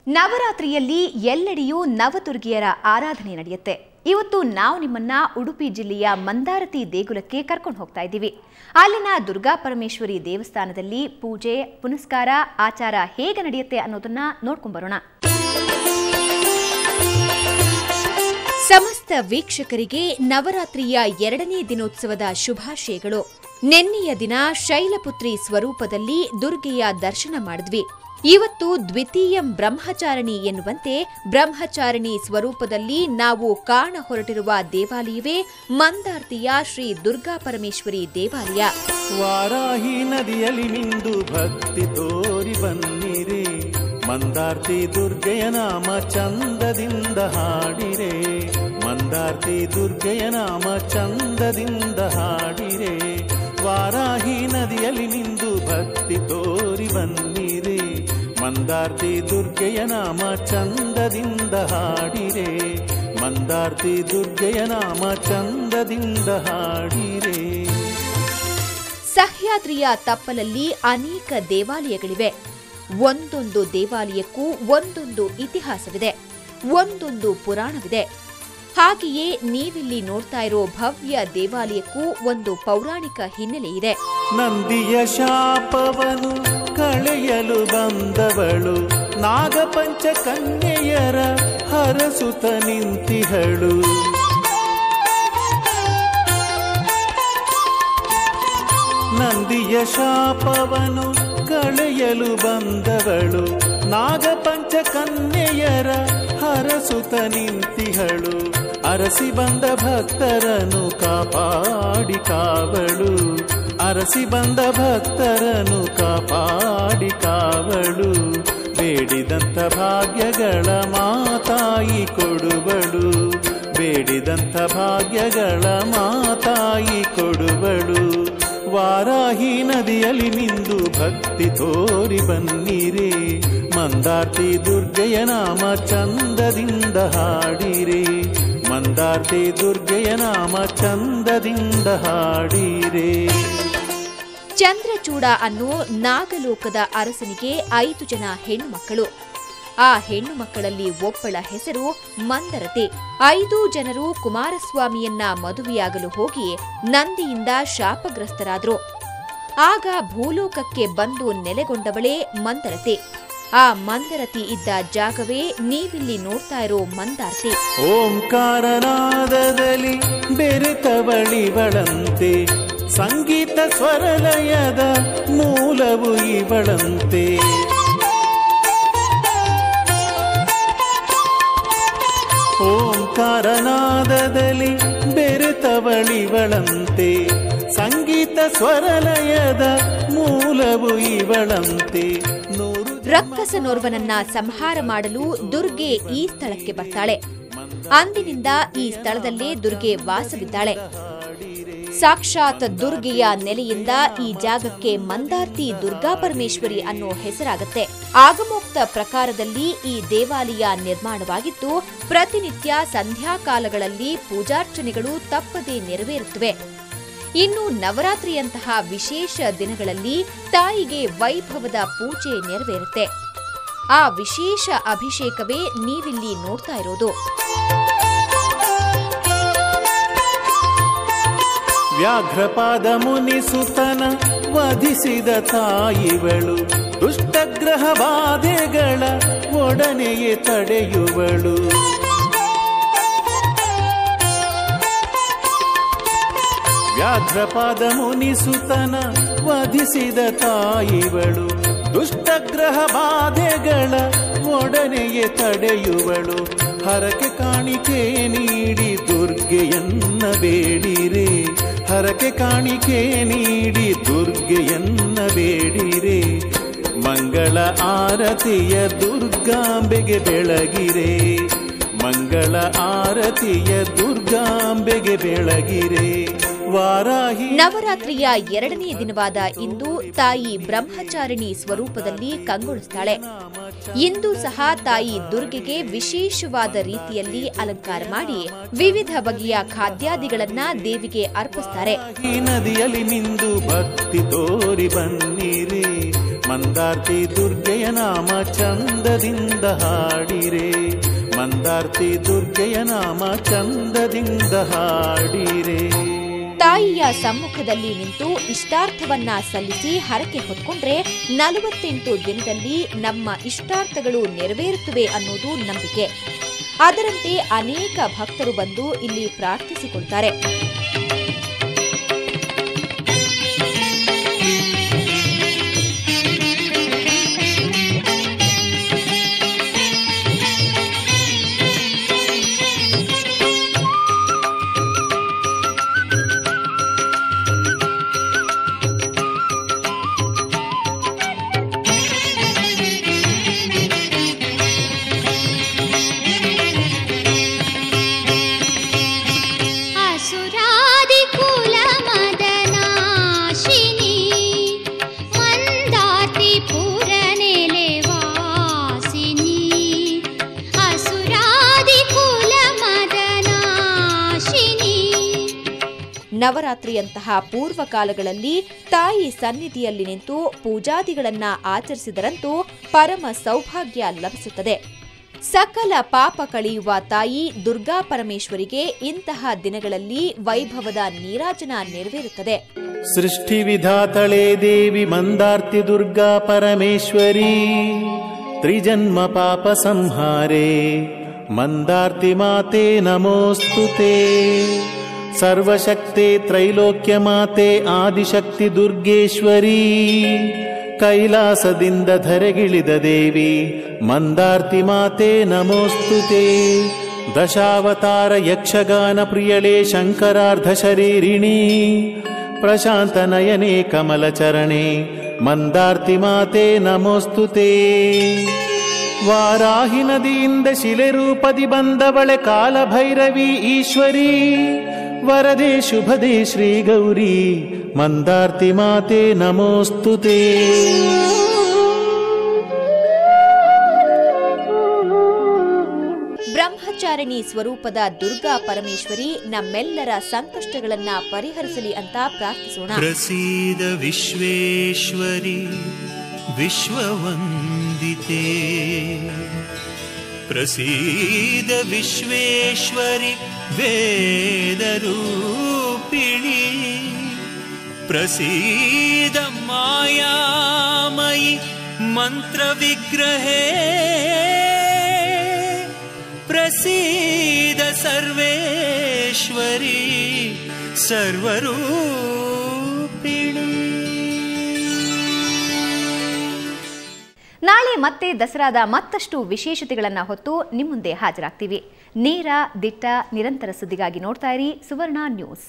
ನವರಾತ್ರಿಯಲ್ಲಿ ಎಲ್ಲೆಡೆಯೂ ನವದುರ್ಗಿಯರ ಆರಾಧನೆ ನಡೆಯುತ್ತೆ. ಇವತ್ತು ನಾವು ನಿಮ್ಮನ್ನ ಉಡುಪಿ ಜಿಲ್ಲೆಯ ಮಂದಾರತಿ ದೇಗುಲಕ್ಕೆ ಕರ್ಕೊಂಡು ಹೋಗ್ತಾ ಇದ್ದೀವಿ. ಅಲ್ಲಿನ ದುರ್ಗಾ ಪರಮೇಶ್ವರಿ ದೇವಸ್ಥಾನದಲ್ಲಿ ಪೂಜೆ, ಪುನಸ್ಕಾರ, ಆಚಾರ ಹೇಗೆ ನಡೆಯುತ್ತೆ ಅನ್ನೋದನ್ನ ನೋಡ್ಕೊಂಡು ಬರೋಣ. ಸಮಸ್ತ ವೀಕ್ಷಕರಿಗೆ ನವರಾತ್ರಿಯ 2ನೇ ದಿನೋತ್ಸವದ ಶುಭಾಶಯಗಳು. ನೆನ್ನೆಯ ದಿನ ಶೈಲಪುತ್ರಿ ಸ್ವರೂಪದಲ್ಲಿ ದುರ್ಗೆಯ ದರ್ಶನ ಮಾಡಿದ್ವಿ. ಇವತ್ತು ದ್ವಿತೀಯಂ ಬ್ರಹ್ಮಚಾರಿಣಿ ಎನ್ನುವಂತೆ ಬ್ರಹ್ಮಚಾರಿಣಿ ಸ್ವರೂಪದಲ್ಲಿ ನಾವು ಕಾಣ ಹೊರಟಿರುವ ದೇವಾಲಯವೇ ಮಂದಾರ್ತಿಯ ಶ್ರೀ ದುರ್ಗಾ ಪರಮೇಶ್ವರಿ ದೇವಾಲಯ. ವಾರಾಹಿ ನದಿಯಲ್ಲಿ ಮಿಂದು ಭಕ್ತಿ ತೋರಿ ಬನ್ನಿರೆ, ಮಂದಾರ್ತಿ ದುರ್ಗೆಯ ನಾಮ ಚಂದದಿಂದ ಹಾಡಿರೆ, ಮಂದಾರ್ತಿ ದುರ್ಗೆಯ ನಾಮ ಚಂದದಿಂದ ಹಾಡಿರೆ. ವಾರಾಹಿ ನದಿಯಲ್ಲಿ ಮಿಂದು ಭಕ್ತಿ ತೋರಿ ಬನ್ನಿರೆ, ಮಂದಾರ್ತಿ ದುರ್ಗೆಯ ನಾಮ ಚಂದದಿಂದ ಹಾಡಿರೆ, ಮಂದಾರ್ತಿ ದುರ್ಗೆಯ ನಾಮ ಚಂದದಿಂದ ಹಾಡಿರೆ. ಸಹ್ಯಾದ್ರಿಯ ತಪ್ಪಲಲ್ಲಿ ಅನೇಕ ದೇವಾಲಯಗಳಿವೆ. ಒಂದೊಂದು ದೇವಾಲಯಕ್ಕೂ ಒಂದೊಂದು ಇತಿಹಾಸವಿದೆ, ಒಂದೊಂದು ಪುರಾಣವಿದೆ. ಹಾಗೆಯೇ ನೀವಿಲ್ಲಿ ನೋಡ್ತಾ ಇರೋ ಭವ್ಯ ದೇವಾಲಯಕ್ಕೂ ಒಂದು ಪೌರಾಣಿಕ ಹಿನ್ನೆಲೆ ಇದೆ. ನಂದಿಯ ಶಾಪವನು ಕಳೆಯಲು ಬಂದವಳು, ನಾಗಪಂಚ ಕನ್ಯೆಯರ ಹರಸುತ ನಿಂತಿಹಳು. ನಂದಿಯ ಶಾಪವನು ಕಳೆಯಲು ಬಂದವಳು, ನಾಗಪಂಚ ಕನ್ಯೆಯರ ಹರಸುತ ನಿಂತಿಹಳು. ಅರಸಿ ಬಂದ ಭಕ್ತರನ್ನು ಕಾಪಾಡಿ ಕಾವಳು, ಅರಸಿ ಬಂದ ಭಕ್ತರನ್ನು ಕಾಪಾಡಿ ಕಾವಳು. ಬೇಡಿದಂಥ ಭಾಗ್ಯಗಳ ಮಾತಾಯಿ ಕೊಡುವಳು, ಬೇಡಿದಂಥ ಭಾಗ್ಯಗಳ ಮಾತಾಯಿ ಕೊಡುವಳು. ವಾರಾಹಿ ನದಿಯಲ್ಲಿ ಮಿಂದು ಭಕ್ತಿ ತೋರಿ ಬನ್ನಿರೆ, ಮಂದಾರ್ತಿ ದುರ್ಗೆಯ ನಾಮ ಚಂದದಿಂದ ಹಾಡಿರೆ, ಮಂದಾರ್ತಿ ದುರ್ಗೆಯ ನಾಮ ಚಂದದಿಂದ ಹಾಡಿರೆ. ಚಂದ್ರಚೂಡ ಅನ್ನೋ ನಾಗಲೋಕದ ಅರಸನಿಗೆ 5 ಜನ ಹೆಣ್ಣು ಮಕ್ಕಳು. ಆ ಹೆಣ್ಣು ಮಕ್ಕಳಲ್ಲಿ ಒಬ್ಬಳ ಹೆಸರು ಮಂದರತೆ. 5 ಜನರು ಕುಮಾರಸ್ವಾಮಿಯನ್ನ ಮದುವೆಯಾಗಲು ಹೋಗಿ ನಂದಿಯಿಂದ ಶಾಪಗ್ರಸ್ತರಾದ್ರು. ಆಗ ಭೂಲೋಕಕ್ಕೆ ಬಂದು ನೆಲೆಗೊಂಡವಳೇ ಮಂದರತೆ. ಆ ಮಂದರತಿ ಇದ್ದ ಜಾಗವೇ ನೀವಿಲ್ಲಿ ನೋಡ್ತಾ ಇರೋ ಮಂದಾರ್ತಿ. ಓಂಕಾರನಾದದಲ್ಲಿ ಬೆರೆತವಳಿವಳಂತೆ, ಸಂಗೀತ ಸ್ವರಲಯದ ಮೂಲವು ಇವಳಂತೆ. ಓಂಕಾರನಾದದಲ್ಲಿ ಬೆರೆತವಳಿವಳಂತೆ, ಸಂಗೀತ ಸ್ವರಲಯದ ಮೂಲವು ಇವಳಂತೆ. ರಕ್ಕಸನೋರ್ವನನ್ನ ಸಂಹಾರ ಮಾಡಲು ದುರ್ಗೆ ಈ ಸ್ಥಳಕ್ಕೆ ಬರ್ತಾಳೆ. ಅಂದಿನಿಂದ ಈ ಸ್ಥಳದಲ್ಲೇ ದುರ್ಗೆ ವಾಸವಿದ್ದಾಳೆ. ಸಾಕ್ಷಾತ್ ದುರ್ಗೆಯ ನೆಲೆಯಿಂದ ಈ ಜಾಗಕ್ಕೆ ಮಂದಾರ್ತಿ ದುರ್ಗಾ ಪರಮೇಶ್ವರಿ ಅನ್ನೋ ಹೆಸರಾಗತ್ತೆ. ಆಗಮೋಕ್ತ ಪ್ರಕಾರದಲ್ಲಿ ಈ ದೇವಾಲಯ ನಿರ್ಮಾಣವಾಗಿದ್ದು ಪ್ರತಿನಿತ್ಯ ಸಂಧ್ಯಾಕಾಲಗಳಲ್ಲಿ ಪೂಜಾರ್ಚನೆಗಳು ತಪ್ಪದೇ ನೆರವೇರುತ್ತವೆ. ಇನ್ನು ನವರಾತ್ರಿಯಂತಹ ವಿಶೇಷ ದಿನಗಳಲ್ಲಿ ತಾಯಿಗೆ ವೈಭವದ ಪೂಜೆ ನೆರವೇರುತ್ತೆ. ಆ ವಿಶೇಷ ಅಭಿಷೇಕವೇ ನೀವಿಲ್ಲಿ ನೋಡ್ತಾ ಇರೋದು. ವ್ಯಾಘ್ರಪಾದ ಮುನಿಸುತನ ವಧಿಸಿದ ತಾಯಿವಳು, ದುಷ್ಟಗ್ರಹ ಬಾಧೆಗಳ ಒಡನೆಯೇ ತಡೆಯುವಳು. ವ್ಯಾಘ್ರಪಾದ ಮುನಿಸುತನ ವಧಿಸಿದ ತಾಯಿವಳು, ದುಷ್ಟಗ್ರಹ ಬಾಧೆಗಳ ಒಡನೆಯೇ ತಡೆಯುವಳು. ಹರಕೆ ಕಾಣಿಕೆ ನೀಡಿ ದುರ್ಗೆಯನ್ನ ಬೇಡಿರೆ, ಹರಕೆ ಕಾಣಿಕೆ ನೀಡಿ ದುರ್ಗೆಯನ್ನ ಬೇಡಿರೆ. ಮಂಗಳ ಆರತಿಯ ದುರ್ಗಾಂಬೆಗೆ ಬೆಳಗಿರೆ, ಮಂಗಳ ಆರತಿಯ ದುರ್ಗಾಂಬೆಗೆ ಬೆಳಗಿರೆ. ವಾರಾಹಿ ನವರಾತ್ರಿಯ 2ನೇ ದಿನವಾದ ಇಂದು ತಾಯಿ ಬ್ರಹ್ಮಚಾರಿಣಿ ಸ್ವರೂಪದಲ್ಲಿ ಕಂಗೊಳಿಸ್ತಾಳೆ. ಇಂದು ಸಹ ತಾಯಿ ದುರ್ಗೆಗೆ ವಿಶೇಷವಾದ ರೀತಿಯಲ್ಲಿ ಅಲಂಕಾರ ಮಾಡಿ ವಿವಿಧ ಬಗೆಯ ಖಾದ್ಯಾದಿಗಳನ್ನ ದೇವಿಗೆ ಅರ್ಪಿಸುತ್ತಾರೆ. ನದಿಯಲ್ಲಿ ಮಿಂದು ಭಕ್ತಿ ತೋರಿ ಬನ್ನಿರಿ, ಮಂದಾರ್ತಿ ದುರ್ಗೆಯ ನಾಮ ಚಂದದಿಂದ ಹಾಡಿರೆ, ಮಂದಾರ್ತಿ ದುರ್ಗೆಯ ನಾಮ ಚಂದದಿಂದ ಹಾಡಿರೆ. ತಾಯಿಯ ಸಮ್ಮುಖದಲ್ಲಿ ನಿಂತು ಇಷ್ಟಾರ್ಥವನ್ನ ಸಲ್ಲಿಸಿ ಹರಕೆ ಹೊತ್ಕೊಂಡ್ರೆ 48 ದಿನದಲ್ಲಿ ನಮ್ಮ ಇಷ್ಟಾರ್ಥಗಳು ನೆರವೇರುತ್ತವೆ ಅನ್ನೋದು ನಂಬಿಕೆ. ಅದರಂತೆ ಅನೇಕ ಭಕ್ತರು ಬಂದು ಇಲ್ಲಿ ಪ್ರಾರ್ಥಿಸಿಕೊಳ್ತಾರೆ. ನವರಾತ್ರಿಯಂತಹ ಪೂರ್ವಕಾಲಗಳಲ್ಲಿ ತಾಯಿ ಸನ್ನಿಧಿಯಲ್ಲಿ ನಿಂತು ಪೂಜಾದಿಗಳನ್ನ ಆಚರಿಸಿದರಂತೂ ಪರಮ ಸೌಭಾಗ್ಯ ಲಭಿಸುತ್ತದೆ. ಸಕಲ ಪಾಪ ಕಳೆಯುವ ತಾಯಿ ದುರ್ಗಾ ಪರಮೇಶ್ವರಿಗೆ ಇಂತಹ ದಿನಗಳಲ್ಲಿ ವೈಭವದ ನೀರಾಜನ ನೆರವೇರುತ್ತದೆ. ಸೃಷ್ಟಿ ವಿಧಾತಳೆ ದೇವಿ ಮಂದಾರ್ತಿ ದುರ್ಗಾ ಪರಮೇಶ್ವರಿ, ತ್ರಿಜನ್ಮ ಪಾಪ ಸಂಹಾರೆ ಮಂದಾರ್ತಿ ಮಾತೆ ನಮೋಸ್ತುತೆ. ಸರ್ವಶಕ್ತೆ ತ್ರೈಲೋಕ್ಯ ಮಾತೆ ಆದಿಶಕ್ತಿ ದುರ್ಗೇಶ್ವರಿ, ಕೈಲಾಸದಿಂದ ಧರೆಗಿಳಿದ ದೇವಿ ಮಂದಾರ್ತಿ ಮಾತೆ ನಮೋಸ್ತುತೆ. ದಶಾವತಾರ ಯಕ್ಷಗಾನ ಪ್ರಿಯಳೇ ಶಂಕರಾರ್ಧ ಶರೀರಿಣಿ, ಪ್ರಶಾಂತ ನಯನೆ ಕಮಲಚರಣೆ ಮಂದಾರ್ತಿ ಮಾತೆ ನಮೋಸ್ತುತೆ. ವಾರಾಹಿ ನದಿಯಿಂದ ಶಿಲೆ ರೂಪದಿ ಬಂದವಳೆ ಕಾಲಭೈರವಿ ಈಶ್ವರಿ, ವರದೆ ಶುಭದೆ ಶ್ರೀ ಗೌರಿ ಮಂದಾರ್ತಿ ಮಾತೆ ನಮೋಸ್ತುತೆ. ಬ್ರಹ್ಮಚಾರಿಣಿ ಸ್ವರೂಪದ ದುರ್ಗಾ ಪರಮೇಶ್ವರಿ ನಮ್ಮೆಲ್ಲರ ಸಂಕಷ್ಟಗಳನ್ನ ಪರಿಹರಿಸಲಿ ಅಂತ ಪ್ರಾರ್ಥಿಸೋಣ. ಪ್ರಸೀದ ವಿಶ್ವೇಶ್ವರಿ ವಿಶ್ವವಂದಿತೆ, ಪ್ರಸೀದ ವಿಶ್ವೇಶ್ವರಿ ವೇದರೂಪಿಣಿ, ಪ್ರಸೀದ ಮಾಯಾಮಯಿ ಮಂತ್ರವಿಗ್ರಹೇ, ಪ್ರಸೀದ ಸರ್ವೇಶ್ವರಿ ಸರ್ವರೂಪಿಣಿ. ನಾಳೆ ಮತ್ತೆ ದಸರಾದ ಮತ್ತಷ್ಟು ವಿಶೇಷತೆಗಳನ್ನು ಹೊತ್ತು ನಿಮ್ಮ ಮುಂದೆ ಹಾಜರಾಗ್ತೀವಿ. ನೇರ, ದಿಟ್ಟ, ನಿರಂತರ ಸುದ್ದಿಗಾಗಿ ನೋಡ್ತಾ ಇರಿ ಸುವರ್ಣ ನ್ಯೂಸ್.